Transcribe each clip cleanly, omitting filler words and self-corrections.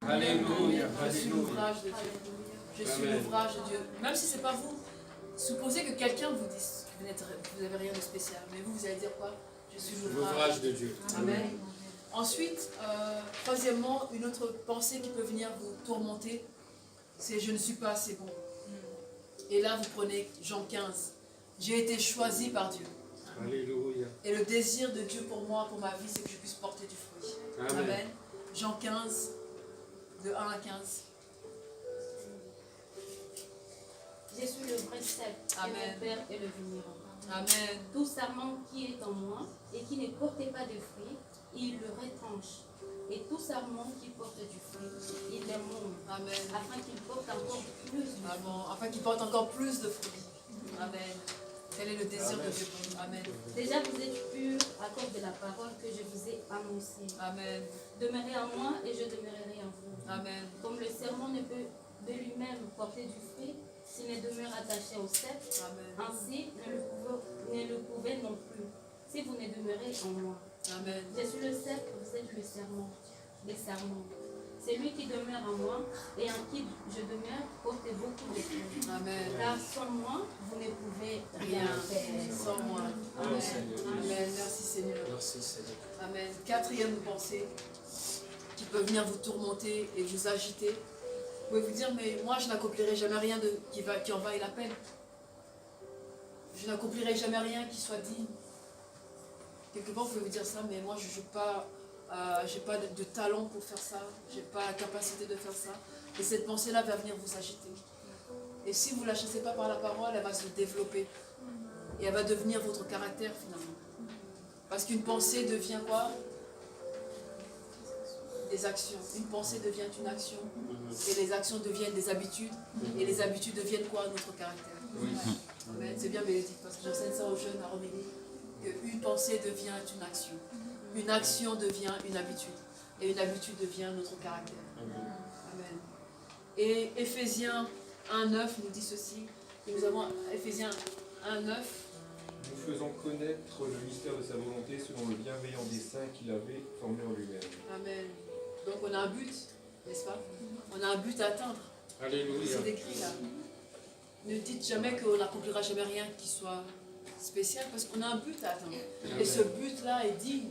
Alléluia. Je suis l'ouvrage de Dieu. Je suis l'ouvrage de Dieu. Même si ce n'est pas vous. Supposez que quelqu'un vous dise que vous n'avez rien de spécial. Mais vous allez dire quoi? Je suis l'ouvrage de Dieu. Amen. Ensuite, troisièmement, une autre pensée qui peut venir vous tourmenter, c'est je ne suis pas assez bon. Et là, vous prenez Jean 15. J'ai été choisi par Dieu. Alléluia. Et le désir de Dieu pour moi, pour ma vie, c'est que je puisse porter du fruit. Amen. Amen. Jean 15, de 1 à 15. Je suis le vrai cep, et mon Père est le vigneron. Amen. Tout sarment qui est en moi et qui ne portait pas de fruits, il le retranche. Et tout sarment qui porte du fruit, il le monte. Amen. Afin qu'il porte encore plus de fruits. Amen. Afin qu'il porte encore plus de fruits. Amen. Quel est le désir de Dieu pour nous? Amen. Déjà vous êtes purs à cause de la parole que je vous ai annoncée. Amen. Demeurez en moi et je demeurerai en vous. Amen. Comme le serment ne peut de lui-même porter du fruit, s'il ne demeure attaché au cep, Amen. ainsi ne le pouvez non plus, si vous ne demeurez en moi. Amen. Je suis le cep, vous êtes le serment, les serments. Celui qui demeure en moi et en qui je demeure porte beaucoup de fruits. Amen. Car sans moi, vous ne pouvez rien faire. Sans moi. Amen. Amen. Merci Seigneur. Merci Seigneur. Amen. Quatrième pensée qui peut venir vous tourmenter et vous agiter. Vous pouvez vous dire, mais moi je n'accomplirai jamais rien qui en vaille la peine. Je n'accomplirai jamais rien qui soit digne. Quelque part vous pouvez vous dire ça, mais moi je n'ai pas de talent pour faire ça. Je n'ai pas la capacité de faire ça. Et cette pensée-là va venir vous agiter. Et si vous ne la chassez pas par la parole, elle va se développer. Et elle va devenir votre caractère finalement. Parce qu'une pensée devient quoi? Des actions. Une pensée devient une action. Et les actions deviennent des habitudes. Et les habitudes deviennent quoi? Notre caractère. Oui. Amen. C'est bien Bénédicte, parce que j'enseigne ça aux jeunes à Romélie. Qu'une pensée devient une action. Une action devient une habitude. Et une habitude devient notre caractère. Amen. Et Éphésiens 1,9 nous dit ceci. Et nous avons Éphésiens 1,9. Nous faisons connaître le mystère de sa volonté selon le bienveillant dessein qu'il avait formé en lui-même. Amen. Donc on a un but, n'est-ce pas? On a un but à atteindre. Alléluia. C'est écrit là. Ne dites jamais qu'on n'accomplira jamais rien qui soit spécial, parce qu'on a un but à atteindre. Et ce but-là est digne.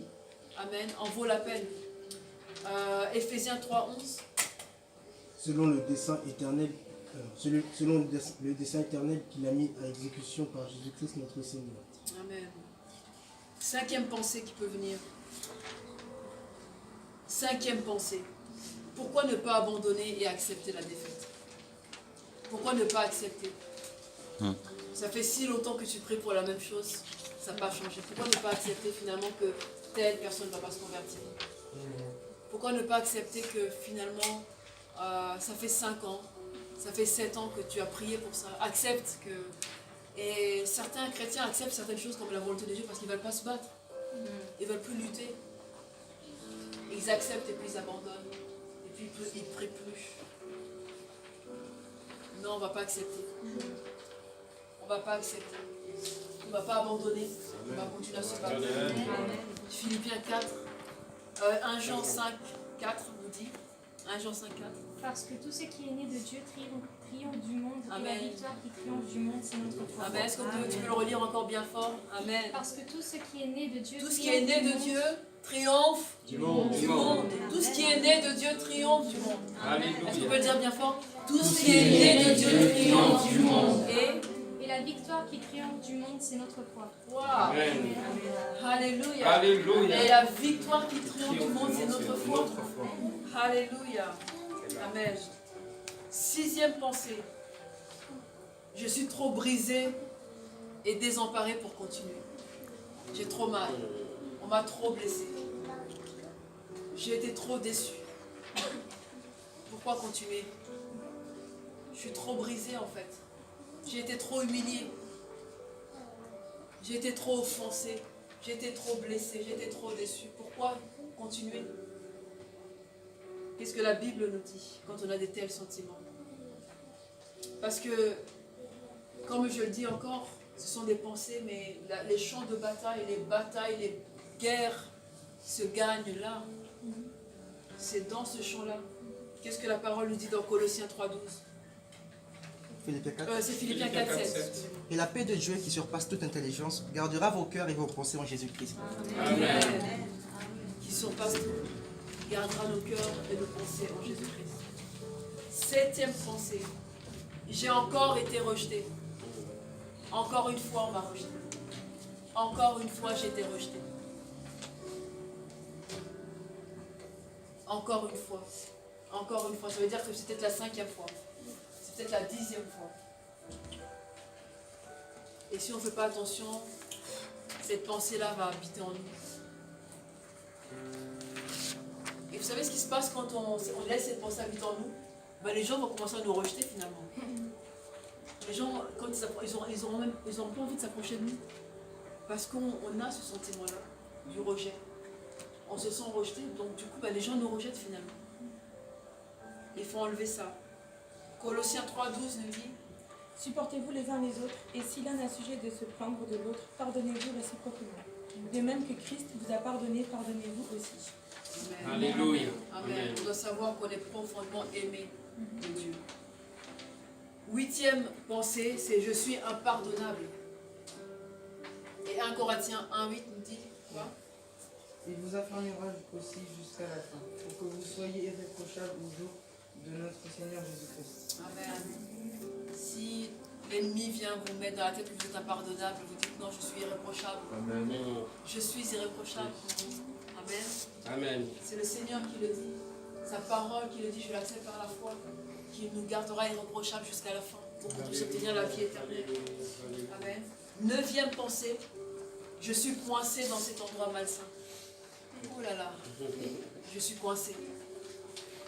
Amen. En vaut la peine. Éphésiens 3,11. Selon le dessein éternel, selon le dessein éternel qu'il a mis à exécution par Jésus-Christ notre Seigneur. Amen. Cinquième pensée qui peut venir. Cinquième pensée. Pourquoi ne pas abandonner et accepter la défaite? Pourquoi ne pas accepter? Ça fait si longtemps que tu pries pour la même chose, ça n'a pas changé. Pourquoi ne pas accepter finalement que telle personne ne va pas se convertir? Pourquoi ne pas accepter que finalement, ça fait 5 ans, ça fait 7 ans que tu as prié pour ça? Accepte que... Et certains chrétiens acceptent certaines choses comme la volonté de Dieu parce qu'ils ne veulent pas se battre. Ils ne veulent plus lutter. Ils acceptent et puis ils abandonnent. Et puis ils ne prient plus. Non, on ne va pas accepter. On ne va pas accepter. On ne va pas abandonner. On va continuer à se battre. Philippiens 4, 1 Jean 5, 4 nous dit. 1 Jean 5, 4. Parce que tout ce qui est né de Dieu triomphe du monde, Amen. et la victoire qui triomphe du monde, c'est notre foi. Amen. Est-ce que tu peux le relire encore bien fort? Amen. Parce que tout ce qui est né de Dieu Tout ce qui est né de Dieu triomphe du monde. Tout ce qui est né de Dieu triomphe du monde. Est-ce qu'on peut le dire bien fort? Tout ce qui est né de Dieu triomphe du monde. Et la victoire qui triomphe du monde, c'est notre foi. Wow. Amen. Alléluia. Alléluia. Et la victoire qui triomphe du monde, c'est notre foi. Alléluia. Amen. Sixième pensée. Je suis trop brisé et désemparé pour continuer. J'ai trop mal. On m'a trop blessé. J'ai été trop déçu. Pourquoi continuer? Je suis trop brisé en fait. J'ai été trop humilié. J'ai été trop offensé. J'ai été trop blessé. J'ai été trop déçu. Pourquoi continuer? Qu'est-ce que la Bible nous dit quand on a des tels sentiments? Parce que, comme je le dis encore, ce sont des pensées, mais les champs de bataille, les guerres se gagnent là. C'est dans ce champ-là. Qu'est-ce que la parole nous dit dans Colossiens 3,12? Philippiens 4. C'est Philippiens 4,7. Et la paix de Dieu qui surpasse toute intelligence gardera vos cœurs et vos pensées en Jésus-Christ. Amen. Qui surpasse tout, gardera nos cœurs et nos pensées en Jésus-Christ. 7e pensée. J'ai encore été rejeté. Encore une fois, on m'a rejeté. Encore une fois, j'ai été rejeté. Encore une fois. Encore une fois. Ça veut dire que c'est peut-être la 5e fois. C'est peut-être la 10e fois. Et si on ne fait pas attention, cette pensée-là va habiter en nous. Et vous savez ce qui se passe quand on laisse cette pensée habiter en nous? Ben, les gens vont commencer à nous rejeter finalement. Les gens, quand ils auront pas envie de s'approcher de nous. Parce qu'on a ce sentiment-là, du rejet. On se sent rejeté, donc du coup, ben, les gens nous rejettent finalement. Il faut enlever ça. Colossiens 3,12 nous dit: Supportez-vous les uns les autres, et si l'un a sujet de se plaindre de l'autre, pardonnez-vous réciproquement. De même que Christ vous a pardonné, pardonnez-vous aussi. Amen. Alléluia. Amen. On doit savoir qu'on est profondément aimé de Dieu. 8e pensée, c'est je suis impardonnable. Et 1 Corinthiens 1,8 nous dit quoi? Il vous affirmera aussi jusqu'à la fin, pour que vous soyez irréprochables au jour de notre Seigneur Jésus-Christ. Amen. Si l'ennemi vient vous mettre dans la tête que vous êtes impardonnable, vous dites non, je suis irréprochable. Amen. Je suis irréprochable. Amen. Amen. C'est le Seigneur qui le dit. Sa parole qui le dit, je l'accepte par la foi, qui nous gardera irréprochables jusqu'à la fin, pour qu'on puisse obtenir la vie éternelle. Amen. 9e pensée, je suis coincé dans cet endroit malsain. Oh là là, je suis coincé.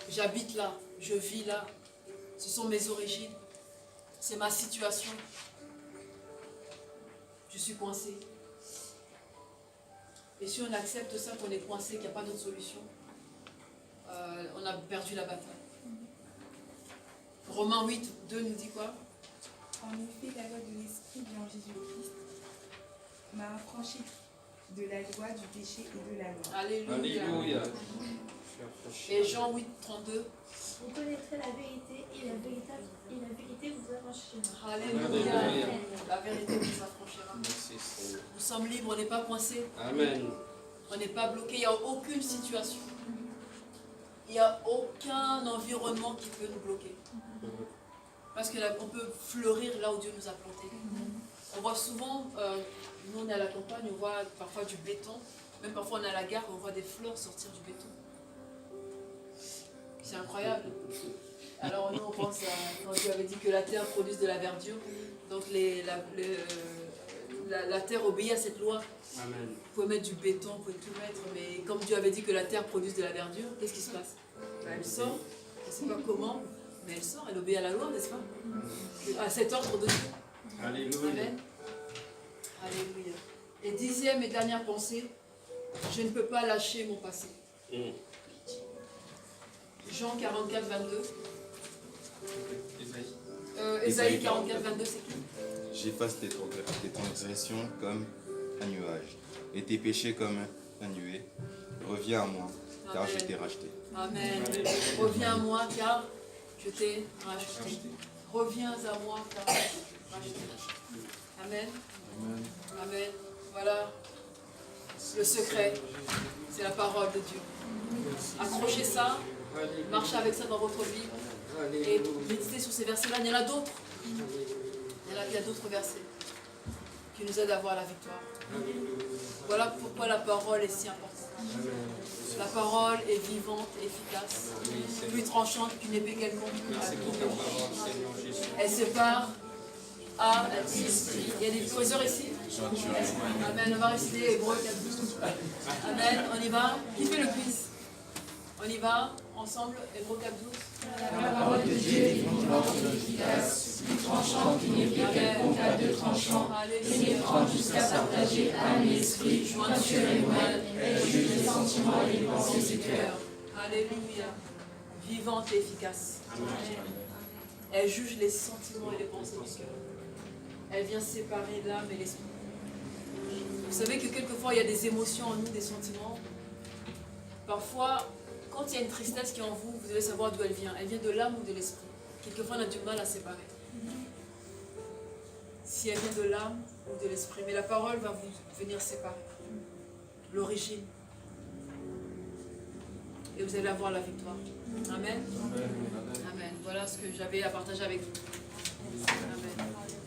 J'habite là, je vis là. Ce sont mes origines. C'est ma situation. Je suis coincé. Et si on accepte ça, qu'on est coincé, qu'il n'y a pas d'autre solution, on a perdu la bataille. Romains 8, 2 nous dit quoi? En effet, la loi de l'Esprit qui en Jésus-Christ m'a affranchi de la loi du péché et de la mort. Alléluia. Alléluia. Et Jean 8, 32. Vous connaîtrez la vérité et la vérité vous affranchira. Alléluia. La vérité vous affranchira. Merci, Seigneur. Nous sommes libres, on n'est pas coincés. Amen. On n'est pas bloqué, il n'y a aucune situation. Il n'y a aucun environnement qui peut nous bloquer. Parce qu'on peut fleurir là où Dieu nous a plantés. On voit souvent, nous on est à la campagne, on voit parfois du béton. Même parfois on est à la gare, on voit des fleurs sortir du béton. C'est incroyable. Alors nous on pense à quand Dieu avait dit que la terre produise de la verdure. Donc la terre obéit à cette loi. Amen. Vous pouvez mettre du béton, vous pouvez tout mettre, mais comme Dieu avait dit que la terre produise de la verdure, qu'est-ce qui se passe? Elle sort, je ne sais pas comment, mais elle sort, elle obéit à la loi, n'est-ce pas? À cet ordre de Dieu. Alléluia. Amen. Alléluia. Et 10e et dernière pensée, je ne peux pas lâcher mon passé. Jean 44, 22. Ésaïe 44, 22, c'est qui? J'efface tes transgressions comme un nuage, et tes péchés comme un nuée. Reviens à moi, car Amen. je t'ai racheté. Amen. Reviens à moi, car je t'ai racheté. Reviens à moi, car je t'ai racheté. Amen. Amen. Voilà le secret. C'est la parole de Dieu. Accrochez ça, marchez avec ça dans votre vie et méditez sur ces versets-là. Il y en a d'autres. Il y a d'autres versets qui nous aident à avoir la victoire. Voilà pourquoi la parole est si importante. La parole est vivante, efficace, plus tranchante qu'une épée quelconque. Elle sépare âme et esprit. Il y a des causeurs ici. Amen. On va réciter Hébreux 4:12. Amen. On y va. Qui fait le quiz? On y va ensemble. Hébreux 4:12. La parole de Dieu est vivante et efficace, plus tranchante qu'une épée quelconque à deux tranchants, pénétrante jusqu'à partager âme et esprit, jointure et moelle, elle juge les sentiments et les pensées du cœur. Alléluia. Vivante et efficace. Elle juge les sentiments et les pensées du cœur. Elle vient séparer l'âme et l'esprit. Vous savez que quelquefois il y a des émotions en nous, des sentiments. Parfois, Quand il y a une tristesse qui est en vous, vous devez savoir d'où elle vient. Elle vient de l'âme ou de l'esprit. Quelquefois, on a du mal à séparer. Si elle vient de l'âme ou de l'esprit. Mais la parole va vous venir séparer. L'origine. Et vous allez avoir la victoire. Amen. Amen. Voilà ce que j'avais à partager avec vous. Amen.